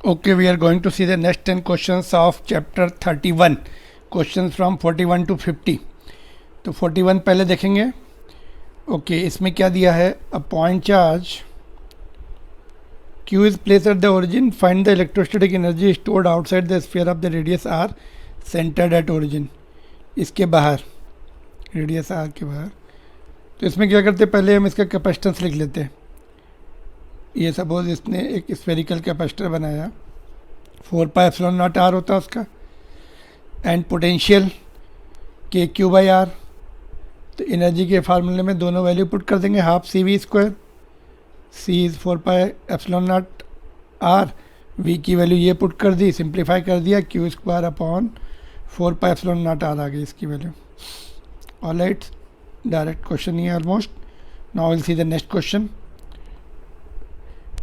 Okay, we are going to see the next 10 questions of chapter 31. Questions from 41 to 50. तो 41 पहले देखेंगे. Okay इसमें क्या दिया है? A point charge Q is placed at the origin. Find the electrostatic energy stored outside the sphere of the radius R centered at origin. इसके बाहर, radius R के बाहर. तो इसमें क्या करते हैं, पहले हम इसका कैपेसिटेंस लिख लेते हैं. ये सपोज इसने एक स्फेरिकल कैपेसिटर बनाया, 4 पाई एप्सिलॉन नॉट आर होता है उसका, and potential K Q by R. तो एनर्जी के फार्मूले में दोनों वैल्यू पुट कर देंगे, half C V square. C is 4 pi epsilon naught R, V की वैल्यू ये पुट कर दी, सिंप्लीफाई कर दिया, Q square upon 4 pi epsilon naught R आ गई इसकी वैल्यू. ऑलराइट, डायरेक्ट क्वेश्चन ही है almost. Now will see the next question.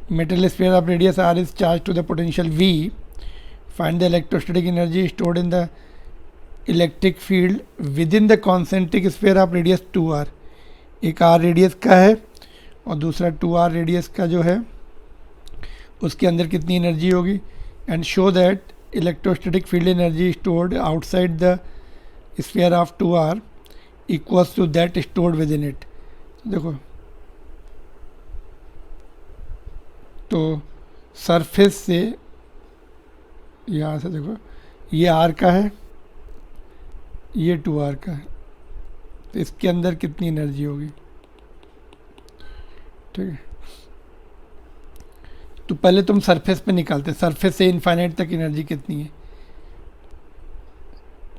Metal sphere of radius r is charged to the potential V. Find the electrostatic energy stored in the electric field within the concentric sphere of radius 2r. एक r radius का है और दूसरा 2r radius का जो है उसके अंदर कितनी एनर्जी होगी. And show that electrostatic field energy stored outside the sphere of 2r equals to that stored within it. देखो तो सरफेस से यहाँ से देखो, ये आर का है, ये 2r का है, तो इसके अंदर कितनी एनर्जी होगी. ठीक है, तो पहले तुम सरफेस पे निकालते, सरफेस से इनफाइनाइट तक एनर्जी कितनी है.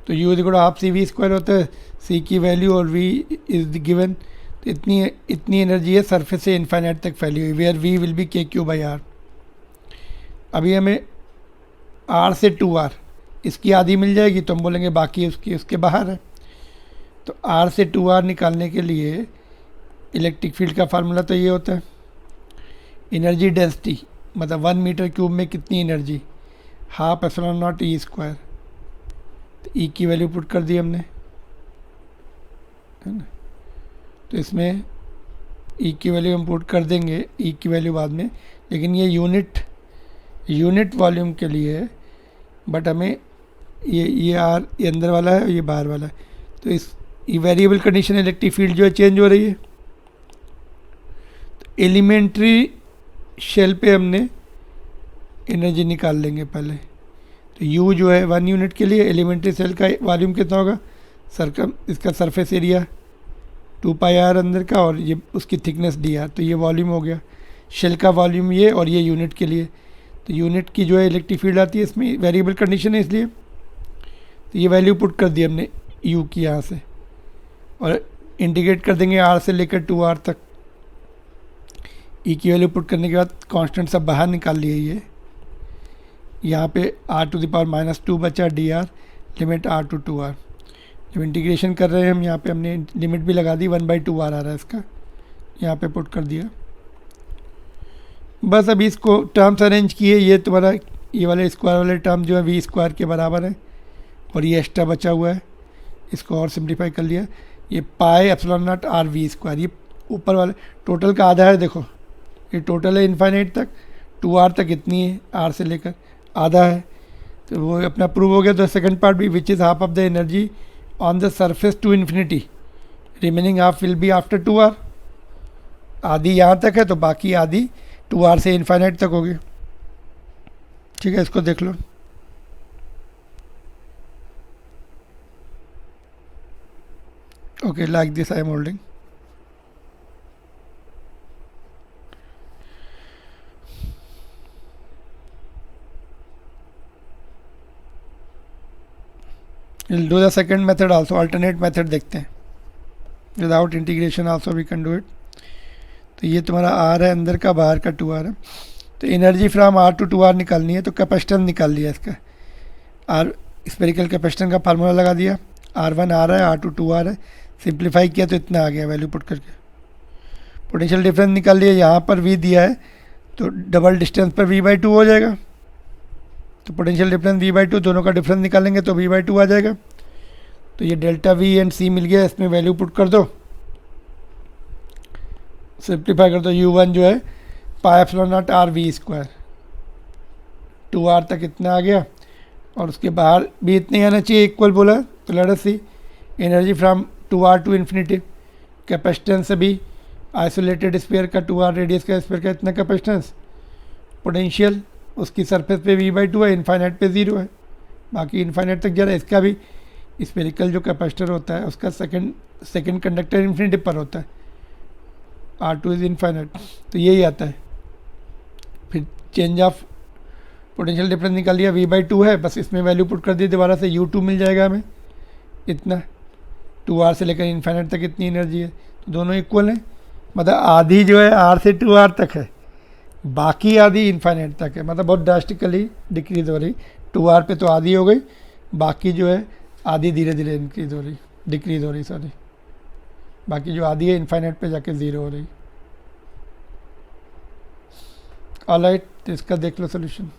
तो U equal half C V square होता है, सी की वैल्यू और वी इज गिवन. तो इतनी एनर्जी है सरफेस से इनफाइनाइट तक फैली हुई, वेयर वी विल बी के क्यू बाई आर. अभी हमें आर से 2r इसकी आधी मिल जाएगी, तो हम बोलेंगे बाकी उसके बाहर है. तो आर से 2r निकालने के लिए इलेक्ट्रिक फील्ड का फार्मूला तो ये होता है, एनर्जी डेंसिटी मतलब 1 मीटर क्यूब में कितनी energy, half epsilon not E square. तो ई की वैल्यू पुट कर दी हमने, है ना. तो इसमें ई की वैल्यू हम पुट कर देंगे, ई की वैल्यू बाद में, लेकिन ये यूनिट वॉल्यूम के लिए है. बट हमें ये आर ये अंदर वाला है और ये बाहर वाला है. तो इस वेरिएबल कंडीशन इलेक्ट्रिक फील्ड जो है चेंज हो रही है. तो एलिमेंट्री शेल पे हमने एनर्जी निकाल लेंगे पहले. तो यू जो है 1 यूनिट के लिए, एलिमेंट्री सेल का वॉल्यूम कितना होगा, इसका सरफेस एरिया 2 पाई आर अंदर का और ये उसकी थिकनेस डी आर. तो ये वॉल्यूम हो गया, शेल का वॉल्यूम ये, और ये यूनिट के लिए. तो यूनिट की जो है इलेक्ट्रिक फील्ड आती है, इसमें वेरिएबल कंडीशन है इसलिए. तो ये वैल्यू पुट कर दी हमने यू की यहाँ से, और इंटीग्रेट कर देंगे आर से लेकर 2r तक. ई की वैल्यू पुट करने के बाद कांस्टेंट सब बाहर निकाल लिए. ये यहाँ पे r⁻² बचा D R, limit r to 2r. जब इंटीग्रेशन कर रहे हैं हम, यहाँ पे हमने लिमिट भी लगा दी, 1/2r आ रहा है इसका, यहाँ पे पुट कर दिया. बस अभी इसको टर्म्स अरेंज किए. ये तुम्हारा ये वाले स्क्वायर वाले टर्म जो है वी स्क्वायर के बराबर है, और ये एक्स्ट्रा बचा हुआ है, इसको और सिंप्लीफाई कर लिया. ये pi epsilon naught R V square, ये ऊपर वाले टोटल का आधा है. देखो ये टोटल है इनफाइनाइट तक, 2r तक इतनी है, r से लेकर आधा है. तो वो अपना प्रूव हो गया. तो सेकंड पार्ट भी, which is half of the energy on the surface to infinity, remaining half will be after 2r. आधी यहाँ तक है तो बाकी आधी 2r से इनफाइनाइट तक होगी. ठीक है, इसको देख लो. Okay, like this I am holding. We'll do the second method also, alternate method देखते हैं. Without integration also we can do it. तो ये तुम्हारा r है अंदर का, बाहर का 2r है. तो energy from r to 2r निकालनी है. तो कैपेसिटेंस निकाल लिया इसका, r स्पेरिकल कैपेसिटेंस का फार्मूला लगा दिया, r1 r है, r2 2r है, सिंप्लीफाई किया तो इतना आ गया वैल्यू पुट करके. पोटेंशियल डिफरेंस निकाल लिया, यहाँ पर v दिया है तो डबल डिस्टेंस पर v/2 हो जाएगा. तो पोटेंशियल डिफरेंस v/2, दोनों का डिफरेंस निकालेंगे तो v/2 आ जाएगा. तो ये डेल्टा v एंड c मिल गया, इसमें वैल्यू पुट कर दो, सिंप्लीफाई कर दो. u1 जो है pi epsilon naught R V square 2R तक इतना आ गया और उसके बाहर भी इतने आना चाहिए इक्वल बोला। तो let us see energy from 2R to infinity. Capacitance अभी आइसोलेटेड स्फीयर का 2R रेडियस का स्फीयर का इतना कैपेसिटेंस। पोटेंशियल उसकी सरफेस पे V/2 है, इनफाइनाइट पे 0 है, बाकी इनफाइनाइट तक जा रहा है। इसका भी स्फेरिकल जो कैपेसिटर होता है उसका सेकंड कंडक्टर इन्फिनिटी पर होता है, R2 इज़ इनफाइनाइट। तो यही आता है। फिर चेंज ऑफ पोटेंशियल डिफरेंस निकाल लिया, V/2 है, बस इसमें वैल्यू पुट कर दी दोबारा से, U2 मिल जाएगा हमें इतना। 2R से लेकर इनफाइनाइट तक इतनी एनर्जी है, तो दोनों इक्वल हैं। मतलब आधी जो है R से 2R तक है, बाकी आधी इनफाइनाइट तक है। मतलब बहुत ड्रास्टिकली डिक्रीज हो रही। 2R पे तो आधी हो गई, बाकी जो है आधी धीरे धीरे इंक्रीज हो रही, डिक्रीज हो रही सॉरी। बाकी जो आधी है इनफाइनाइट पे जाके 0 हो रही। ऑलराइट, तो इसका देख लो solution.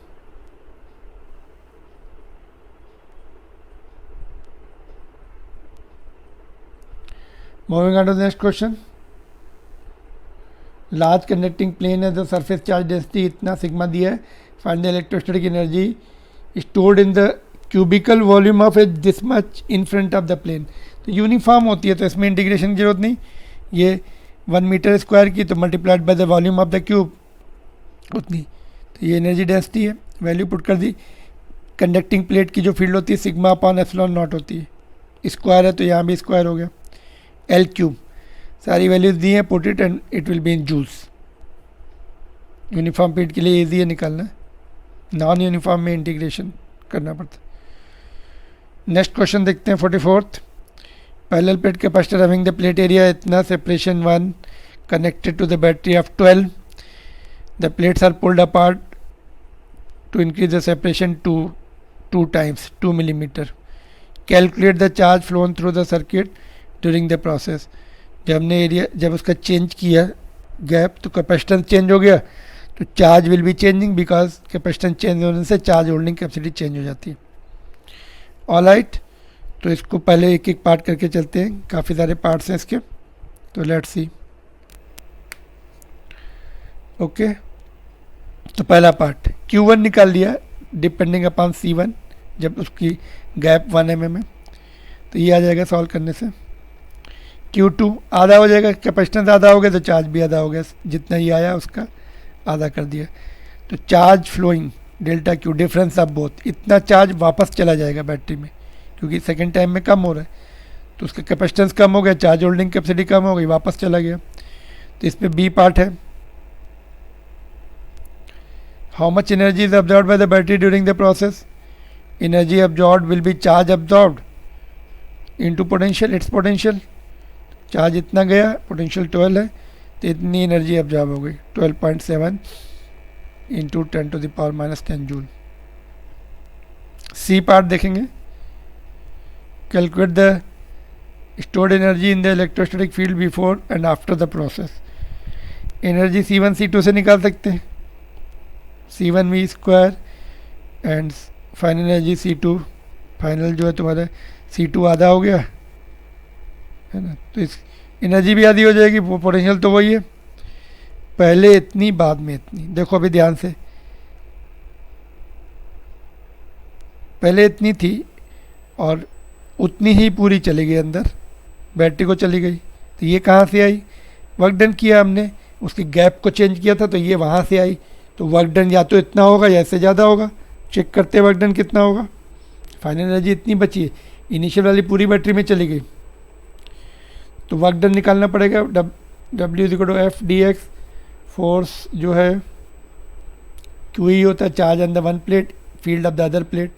Moving on to the next question. Large conducting plane है, जो सरफेस चार्ज डेंसिटी इतना सिग्मा दिया है, find the electrostatic energy stored in the cubical volume of a this much in front of the plane. तो uniform होती है तो इसमें इंटीग्रेशन की जरूरत नहीं। ये 1 मीटर स्क्वायर की तो multiplied by the volume of the cube उतनी। तो ये एनर्जी डेंसिटी है, वैल्यू पुट कर दी। कंडक्टिंग प्लेट की जो फील्ड होती है सिग्मा अपॉन एप्सिलॉन नॉट होती है, स्क्वायर है तो यहाँ भी स्क्वायर हो गया, L क्यूब। सारी वैल्यूज दी हैं, put it and it will be in joules. Uniform plate के लिए ईजी है निकालना, नॉन यूनिफॉर्म में इंटीग्रेशन करना पड़ता। नेक्स्ट क्वेश्चन देखते हैं 44th। Parallel plate capacitor having the plate area इतना, separation 1 connected to the battery of 12। The plates are pulled apart to increase the separation to times 2 millimetre. Calculate the charge flown through the circuit during the process. जब हमने area जब उसका change किया gap तो capacitance change हो गया, तो charge will be changing because capacitance change होने से चार्ज होल्डिंग कैपेसिटी चेंज हो जाती है। ऑलराइट, तो इसको पहले एक एक पार्ट करके चलते हैं, काफ़ी सारे पार्ट्स हैं इसके, तो लेट्स सी। ओके, तो पहला पार्ट Q1 निकाल लिया डिपेंडिंग अपॉन C1 जब उसकी गैप 1 mm है, तो ये आ जाएगा सॉल्व करने से। Q2 आधा हो जाएगा, कैपेसिटेंस आधा हो गया तो चार्ज भी आधा हो गया, जितना ये आया उसका आधा कर दिया। तो charge flowing delta Q difference of both, इतना चार्ज वापस चला जाएगा बैटरी में क्योंकि सेकेंड टाइम में कम हो रहा है, तो उसका कैपेसिटेंस कम हो गया, चार्ज होल्डिंग कैपेसिटी कम हो गई, वापस चला गया। तो इस पर बी पार्ट है, how much energy is absorbed bye the battery during the process. Energy absorbed will be charge absorbed into potential, it's potential. Charge इतना गया, पोटेंशियल 12 है, तो इतनी एनर्जी अब्जॉर्ब हो गई 12.7 इंटू 10⁻⁻10 जूल। सी पार्ट देखेंगे, calculate the stored energy in the electrostatic field before and after the process. Energy C1 C2 से निकाल सकते हैं, C1 V square and final energy C2, final जो है तुम्हारे C2 आधा हो गया है ना, तो इस एनर्जी भी आधी हो जाएगी, वो पोटेंशियल तो वही है, पहले इतनी बाद में इतनी। देखो अभी ध्यान से, पहले इतनी थी और उतनी ही पूरी चली गई अंदर, बैटरी को चली गई, तो ये कहाँ से आई, वर्क डन किया हमने, उसकी गैप को चेंज किया था तो ये वहाँ से आई। तो वर्क डन या तो इतना होगा या इससे ज़्यादा होगा, चेक करते वर्क डन कितना होगा। फाइनल एनर्जी इतनी बची है, इनिशियल वाली पूरी बैटरी में चली गई, तो वर्क डन निकालना पड़ेगा। W = F dx, फोर्स जो है Q ही होता है, charge on the one plate, field of the other plate,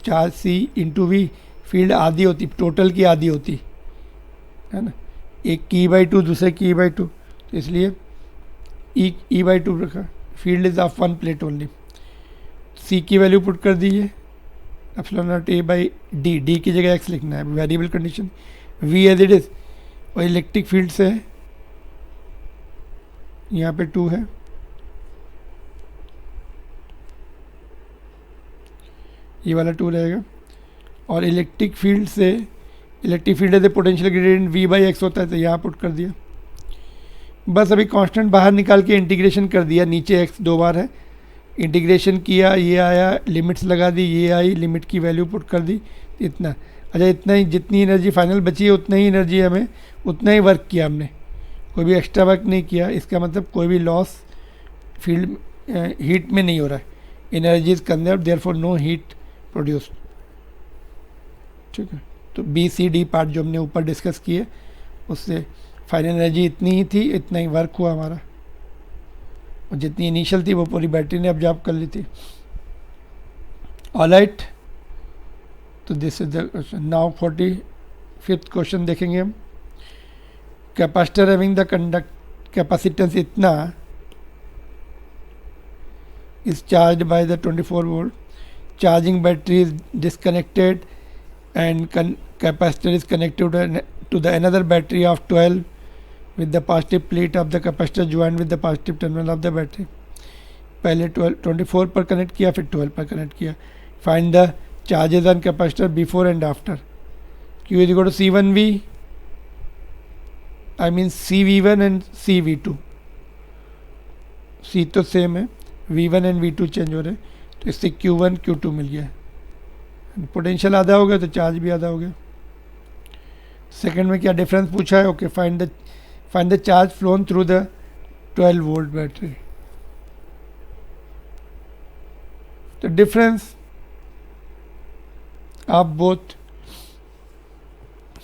charge C into V, field आधी होती, टोटल की आधी होती है ना, एक की E/2 दूसरे की E/2, तो इसलिए E/2 रखा। Field is of one plate only. C की वैल्यू पुट कर दी है, ε0A/d, d की जगह x लिखना है, variable condition. V as it is, और इलेक्ट्रिक फील्ड से है, यहाँ पे 2 है, ये वाला 2 रहेगा। और इलेक्ट्रिक फील्ड से, इलेक्ट्रिक फील्ड से पोटेंशियल ग्रेडियंट V/x होता है, तो यहाँ पुट कर दिया। बस अभी कांस्टेंट बाहर निकाल के इंटीग्रेशन कर दिया, नीचे x 2 बार है, इंटीग्रेशन किया, ये आया, लिमिट्स लगा दी, ये आई, लिमिट की वैल्यू पुट कर दी, इतना। अच्छा, इतना ही, जितनी एनर्जी फाइनल बची है उतना ही एनर्जी हमें, उतना ही वर्क किया हमने, कोई भी एक्स्ट्रा वर्क नहीं किया। इसका मतलब कोई भी लॉस फील्ड हीट में नहीं हो रहा है, energy is conserve, therefore no heat produce. ठीक है, तो बी सी डी पार्ट जो हमने ऊपर डिस्कस किए उससे फाइनल एनर्जी इतनी ही थी, इतना ही वर्क हुआ हमारा, और जितनी इनिशियल थी वो पूरी बैटरी ने ऑब्जॉर्ब कर ली थी। ऑलराइट, तो this is the question. Now 45th question देखेंगे हम। Capacitor having the conduct capacitance इतना is charged by the 24 volt, charging battery is disconnected and capacitor is connected to the another battery of 12 with the positive plate of the capacitor joined with the positive terminal of the battery। पहले 24 पर connect किया, फिर 12 पर connect किया। Find the charges on capacitor before and after. Q is equal to C1V, I mean CV1 and CV2। C तो same है, V1 and V2 change हो रहे, तो इससे Q1 Q2 मिल गया। पोटेंशियल आधा हो गया तो चार्ज भी आधा हो गया। सेकंड में क्या डिफरेंस पूछा है? Okay, find the charge flown through the 12 volt battery. तो डिफरेंस आप बोथ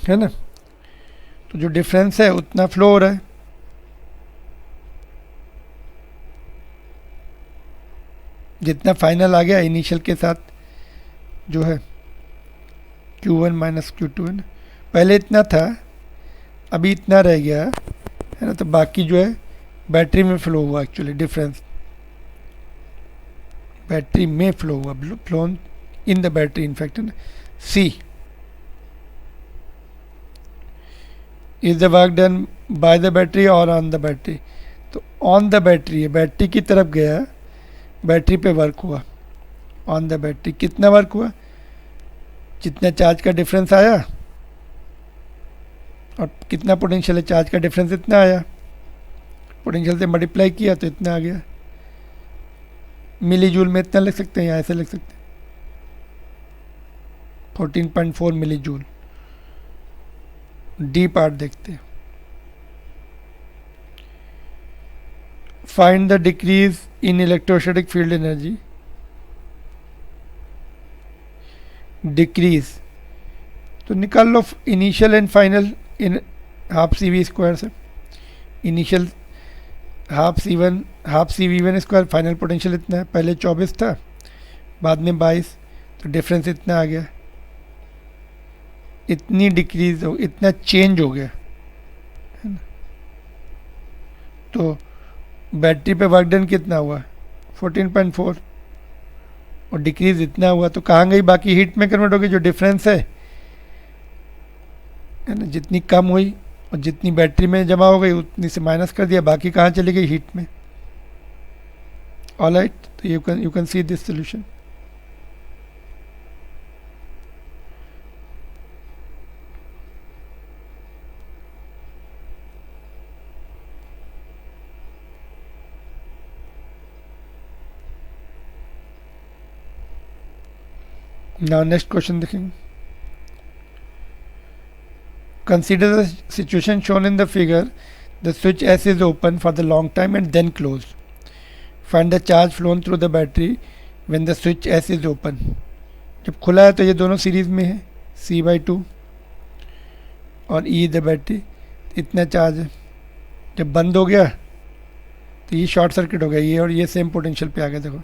है ना, तो जो डिफरेंस है उतना फ्लो हो रहा है। जितना फाइनल आ गया इनिशियल के साथ जो है Q1 माइनस Q2 है ना, पहले इतना था अभी इतना रह गया है ना, तो बाकी जो है बैटरी में फ्लो हुआ। एक्चुअली डिफरेंस बैटरी में फ्लो हुआ, flown in the battery in fact है ना। See is the work done by the battery और ऑन द बैटरी। तो ऑन द बैटरी है, बैटरी की तरफ गया, बैटरी पे वर्क हुआ। ऑन द बैटरी कितना वर्क हुआ? जितना चार्ज का डिफरेंस आया और कितना पोटेंशियल है, चार्ज का डिफरेंस इतना आया, पोटेंशियल से मल्टीप्लाई किया तो इतना आ गया। मिली जूल में इतना लिख सकते हैं या ऐसे लिख सकते हैं, 14.4 मिली जूल। डी पार्ट देखते हैं। Find the decrease in electrostatic field energy. Decrease तो निकाल लो initial and final in half C V square से। Initial half C V one square, final potential इतना है, पहले 24 था बाद में 22, तो डिफरेंस इतना आ गया। इतनी डिक्रीज हो, इतना चेंज हो गया है ना। तो बैटरी पे वर्क डन कितना हुआ? 14.4, और डिक्रीज इतना हुआ, तो कहाँ गई बाकी हीट में कन्वर्ट होगी? जो डिफरेंस है ना, जितनी कम हुई और जितनी बैटरी में जमा हो गई उतनी से माइनस कर दिया, बाकी कहाँ चली गई? हीट में। ऑलराइट, तो you can see this solution. Now next question देखेंगे। Consider the situation shown in the figure. The switch S is open for the long time and then closed. Find the charge flown through the battery when the switch S is open. जब खुला है तो ये दोनों series में है, C/2 और E the battery, इतना चार्ज है। जब बंद हो गया तो ये शॉर्ट सर्किट हो गया, ये और ये सेम पोटेंशियल पे आ गया। देखो,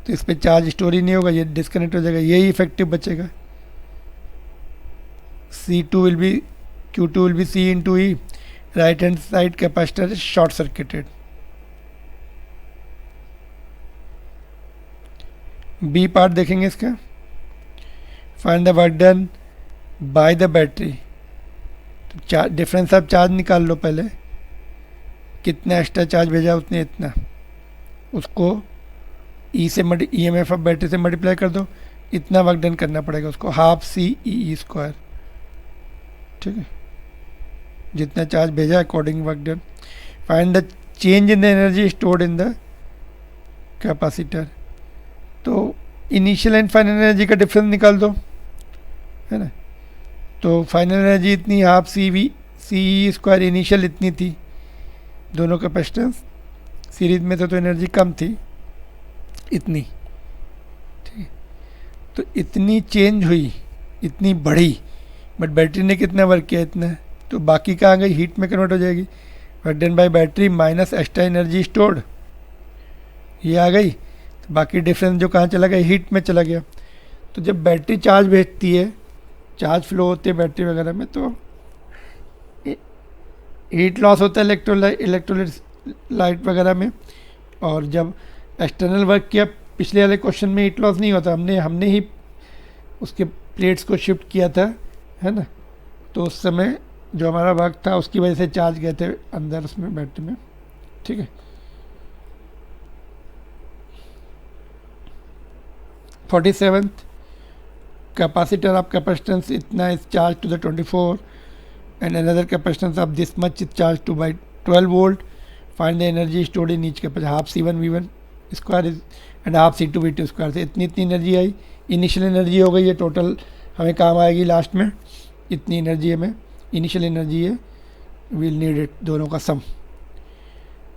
तो इस पर चार्ज स्टोर ही नहीं होगा, ये डिस्कनेक्ट हो जाएगा, यही इफेक्टिव बचेगा। C2 will be Q2 will be C into E, right hand side capacitor is short circuited। B part देखेंगे इसका। Find the work done by the battery. तो डिफरेंस ऑफ चार्ज निकाल लो पहले, कितना एक्स्ट्रा चार्ज भेजा उतने इतना, उसको ई से EMF ऑफ बैटरी से मल्टीप्लाई कर दो, इतना वर्क डन करना पड़ेगा उसको, हाफ CE स्क्वायर। ठीक है, जितना चार्ज भेजा according work done. Find the change in the energy stored in the capacitor, तो इनिशियल एंड फाइनल एनर्जी का डिफरेंस निकाल दो, है ना। तो फाइनल एनर्जी इतनी हाफ सी स्क्वायर, इनिशियल इतनी थी, दोनों कैपेसिटेंस सीरीज में थे तो एनर्जी कम थी, इतनी, ठीक है। तो इतनी चेंज हुई, इतनी बढ़ी, बट बैटरी ने कितना वर्क किया, इतना, तो बाकी कहाँ गई, हीट में कन्वर्ट हो जाएगी। Work done bye battery minus extra energy stored, ये आ गई। तो बाकी डिफरेंस जो कहाँ चला गया, हीट में चला गया। तो जब बैटरी चार्ज भेजती है, चार्ज फ्लो होती है बैटरी वगैरह में, तो हीट लॉस होता है इलेक्ट्रोलाइट वगैरह में। और जब एक्सटर्नल वर्क किया, पिछले वाले क्वेश्चन में हीट लॉस नहीं होता, हमने ही उसके प्लेट्स को शिफ्ट किया था, है ना। तो उस समय जो हमारा वर्क था उसकी वजह से चार्ज गए थे अंदर उसमें बैटरी में, ठीक है। 47th capacitor of capacitance इतना is charged to the 24 and another capacitance of this much is charged to by 12 volt. Find the energy stored in each capacitor, half C1 V1 square is and half C2 V2 square। से इतनी energy आई, initial energy हो गई, ये total हमें काम आएगी last में, इतनी एनर्जी हमें इनिशियल एनर्जी है, विल नीड इट, दोनों का सम।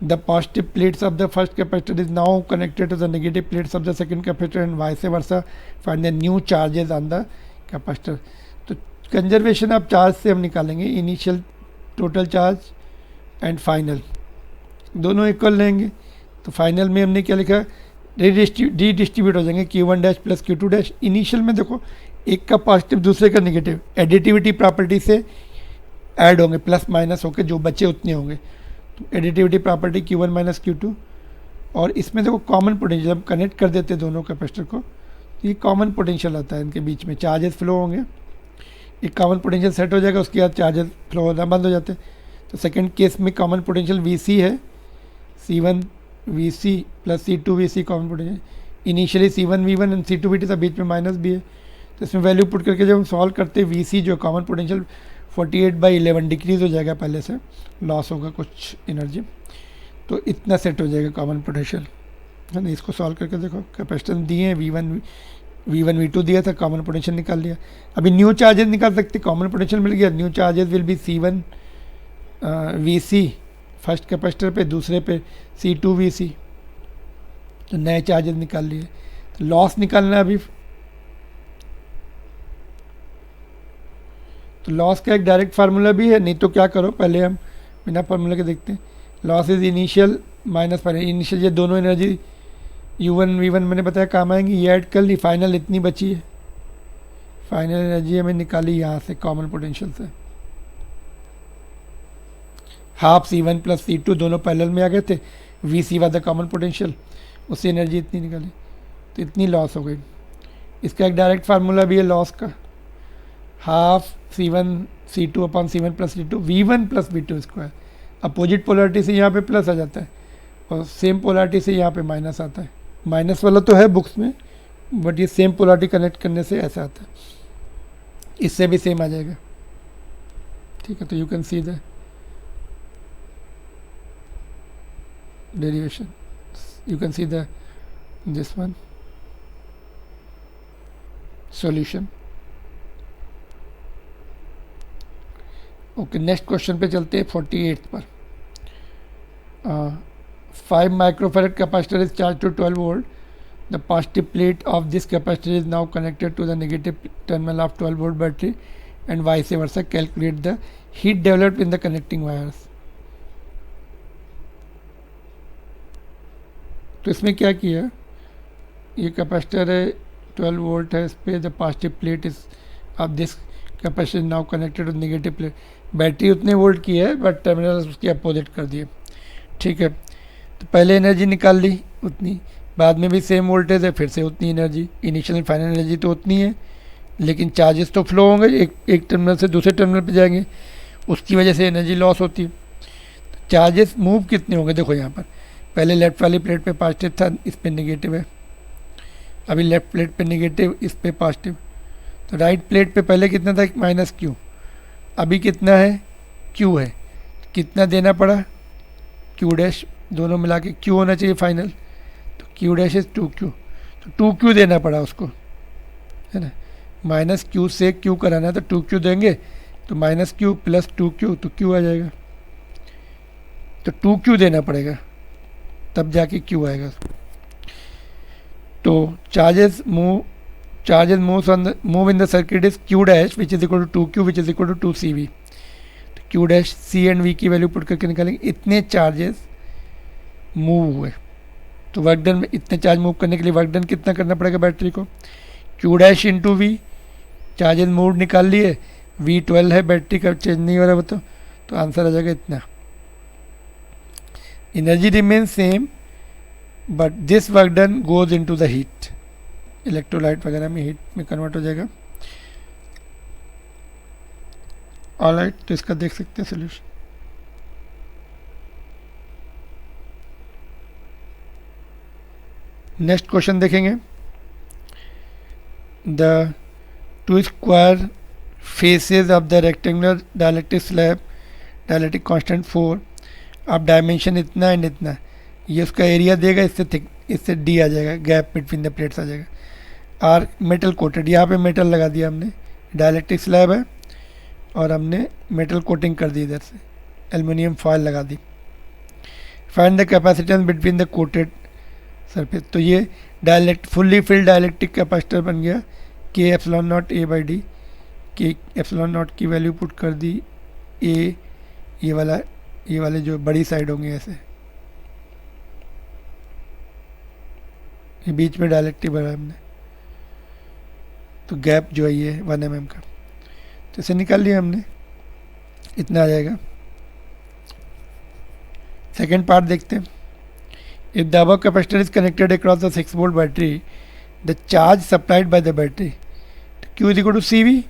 The positive plates of the first capacitor is now connected to the negative plates of the second capacitor and vice versa. Find the new charges on the capacitor। तो conservation of charge से हम निकालेंगे initial total charge and final, दोनों equal लेंगे। तो final में हमने क्या लिखा, डी डिस्ट्रीब्यूट हो जाएंगे Q1 dash plus Q2 dash. Initial में देखो एक का पॉजिटिव दूसरे का नेगेटिव, एडिटिविटी प्रॉपर्टी से ऐड होंगे, प्लस माइनस होकर जो बचे उतने होंगे। Additivity property Q1 minus Q2। और इसमें देखो कॉमन पोटेंशियल, हम कनेक्ट कर देते हैं दोनों कैपेसिटर को, तो ये कॉमन पोटेंशियल आता है, इनके बीच में चार्जेस फ्लो होंगे, एक कॉमन पोटेंशियल सेट हो जाएगा, उसके बाद चार्जेस फ्लो होना बंद हो जाते हैं। तो सेकंड केस में कॉमन पोटेंशियल VC है, C1 VC plus C2 VC common potential, initially C1 V1 and C2 VT था, बीच में माइनस भी है। तो इसमें वैल्यू पुट करके जब हम सॉल्व करते हैं, VC जो कॉमन पोटेंशियल 48/11 डिक्रीज हो जाएगा, पहले से लॉस होगा कुछ एनर्जी, तो इतना सेट हो जाएगा कॉमन पोटेंशियल, है ना। इसको सॉल्व करके देखो, कैपेसिटेंस दिए हैं, V1 V2 दिया था, कॉमन पोटेंशियल निकाल लिया। अभी न्यू चार्जेस निकाल सकते, कॉमन पोटेंशियल मिल गया, new charges will be C1 VC first capacitor पे, दूसरे पे C2 VC, तो नए चार्जेस निकाल लिए। तो लॉस निकालना अभी, तो लॉस का एक डायरेक्ट फार्मूला भी है, नहीं तो क्या करो, पहले हम बिना फार्मूला के देखते हैं। Loss is initial minus final, initial ये दोनों एनर्जी U1 V1 मैंने बताया काम आएंगी, ये ऐड कर ली, फाइनल इतनी बची है, फाइनल एनर्जी हमें निकाली यहाँ से कॉमन पोटेंशियल से, हाफ C1 प्लस C2 दोनों पैरेलल में आ गए थे, VC was the common potential, उससे एनर्जी इतनी निकाली, तो इतनी लॉस हो गई। इसका एक डायरेक्ट फार्मूला भी है लॉस का, half C1 C2 upon C1 plus C2 V1 plus V2 square. Opposite polarity से यहाँ पे प्लस आ जाता है और सेम पोलरिटी से यहाँ पे माइनस आता है, माइनस वाला तो है बुक्स में, बट ये सेम पोलरिटी कनेक्ट करने से ऐसा आता है, इससे भी सेम आ जाएगा, ठीक है। तो you can see the derivation, you can see the this one solution. Okay, next question पे चलते हैं 48 पर। 5 microfarad capacitor is charge to 12 volt, the positive plate of this capacitor is now connected to the negative terminal of 12 volt battery and vice versa. Calculate the heat developed in the connecting wires. तो इसमें क्या किया, ये capacitor है 12 volt है, इस पर the positive plate is of this capacitor now connected to negative plate. Battery उतने वोल्ट की है बट टर्मिनल उसके अपोजिट कर दिए, ठीक है। तो पहले एनर्जी निकाल ली उतनी, बाद में भी सेम वोल्टेज है, फिर से उतनी एनर्जी, इनिशियल फाइनल एनर्जी तो उतनी है, लेकिन चार्जेस तो फ्लो होंगे, एक टर्मिनल से दूसरे टर्मिनल पर जाएंगे, उसकी वजह से एनर्जी लॉस होती है। तो चार्जेस मूव कितने होंगे, देखो यहाँ पर पहले लेफ्ट वाली प्लेट पे पॉजिटिव था, इस पर नेगेटिव है, अभी लेफ्ट प्लेट पे नेगेटिव, इस पे पॉजिटिव। तो राइट प्लेट पे पहले कितना था, माइनस Q, अभी कितना है, Q है, कितना देना पड़ा, Q डैश, दोनों मिला के Q होना चाहिए फाइनल, तो क्यू डैश इज 2Q, तो 2Q देना पड़ा उसको, है ना। माइनस क्यू से क्यू कराना है तो 2Q देंगे, तो माइनस क्यू प्लस 2Q तो Q आ जाएगा, तो 2Q देना पड़ेगा तब जाके Q आएगा। तो charges move in the circuit is Q dash which is equal to 2Q which is equal to 2CV। तो Q dash C and V की वैल्यू पुट करके निकालेंगे, इतने चार्जेस मूव हुए। तो वर्क डन में इतने चार्ज मूव करने के लिए वर्क डन कितना करना पड़ेगा बैटरी को, Q dash into V, charges move निकाल लिए, V12 है, बैटरी का चेंज नहीं हो रहा बताओ, तो आंसर आ जाएगा इतना। Energy remains same but this work done goes into the heat, electrolyte वगैरह में हीट में कन्वर्ट हो जाएगा। ऑलराइट, तो इसका देख सकते हैं सोल्यूशन। नेक्स्ट क्वेश्चन देखेंगे, the two square faces of the rectangular dielectric slab, dielectric constant 4, अब डायमेंशन इतना एंड इतना, ये उसका एरिया देगा, इससे डी आ जाएगा, गैप बिटवीन द प्लेट्स आ जाएगा। आर मेटल कोटेड, यहाँ पे मेटल लगा दिया हमने, डायलेक्ट्रिक स्लैब है और हमने मेटल कोटिंग कर दी, इधर से एल्युमिनियम फॉयल लगा दी। Find the capacitance between the coated surface, तो ये फुल्ली फिल्ड डायलेक्ट्रिक कैपेसिटर बन गया, K epsilon naught A by D, K epsilon naught की वैल्यू पुट कर दी ए, ये वाले जो बड़ी साइड होंगे ऐसे, ये बीच में डायलेक्ट्रिक भरा हमने, तो गैप जो है ये 1 mm का, तो इसे निकाल लिया हमने, इतना आ जाएगा। सेकेंड पार्ट देखते हैं, if the above capacitor is connected across the 6 volt battery, the charge supplied by the battery, तो Q is equal to CV,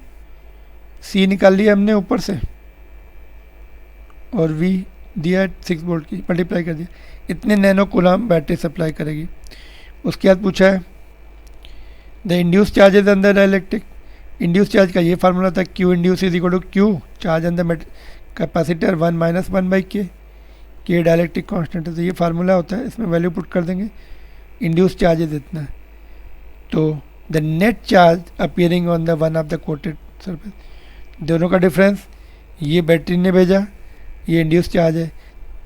C निकाल लिया हमने ऊपर से और V दिया 6 वोल्ट की, मल्टीप्लाई कर दिया, इतने नैनो कूलम बैटरी सप्लाई करेगी। उसके बाद पूछा है द इंड्यूस चार्जेज अंदर डायलेक्ट्रिक, इंड्यूस चार्ज का ये फार्मूला था, Q induce is equal to Q charge अंदर capacitor 1 minus 1 by K dielectric constant है, तो ये फार्मूला होता है, इसमें वैल्यू पुट कर देंगे, इंड्यूस चार्जेज इतना, तो the net charge appearing on the one of the coated surface, दोनों का डिफरेंस, ये बैटरी ने भेजा, ये इंड्यूस चार्ज है,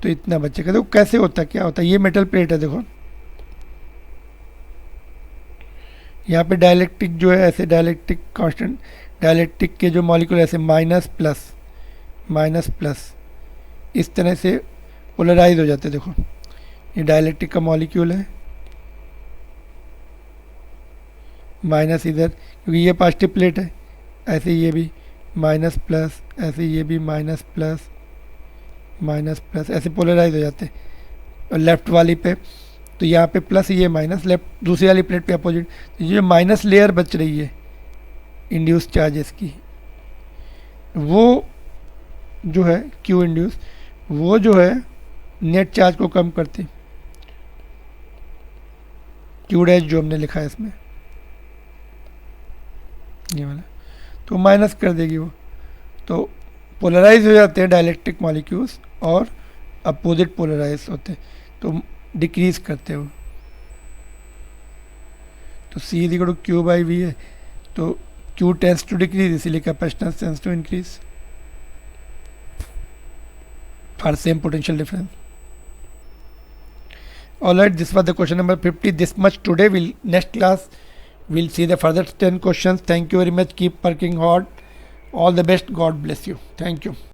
तो इतना बचेगा। देखो कैसे होता है, क्या होता है, ये मेटल प्लेट है, देखो यहाँ पे डायलेक्ट्रिक जो है ऐसे, डायलेक्ट्रिक कांस्टेंट, डायलेक्ट्रिक के जो मॉलिक्यूल ऐसे माइनस प्लस इस तरह से पोलराइज हो जाते हैं। देखो ये डायलेक्ट्रिक का मॉलिक्यूल है, माइनस इधर क्योंकि ये पॉजिटिव प्लेट है, ऐसे ये भी माइनस प्लस, ऐसे ये भी माइनस प्लस ऐसे पोलराइज हो जाते हैं। और लेफ्ट वाली पे तो यहाँ पे प्लस, ये माइनस, लेफ्ट दूसरी वाली प्लेट पे अपोजिट, तो ये माइनस लेयर बच रही है इंड्यूस चार्जेस की, वो जो है Q इंड्यूस, वो जो है नेट चार्ज को कम करती, Q डैश जो हमने लिखा है इसमें ये वाला, तो माइनस कर देगी वो, तो पोलराइज हो जाते हैं डायलेक्ट्रिक मॉलिक्यूल्स और अपोजिट पोलराइज होते हैं, तो डिक्रीज करते हो, तो C is equal to Q by V है, तो Q टेंस टू डिक्रीज, इसीलिए capacitance tends to increase for same potential difference. Alright, this was the question number 50. This much today. Next class we'll see the further 10 questions. Thank you very much. Keep working hard. All the best. God bless you. Thank you.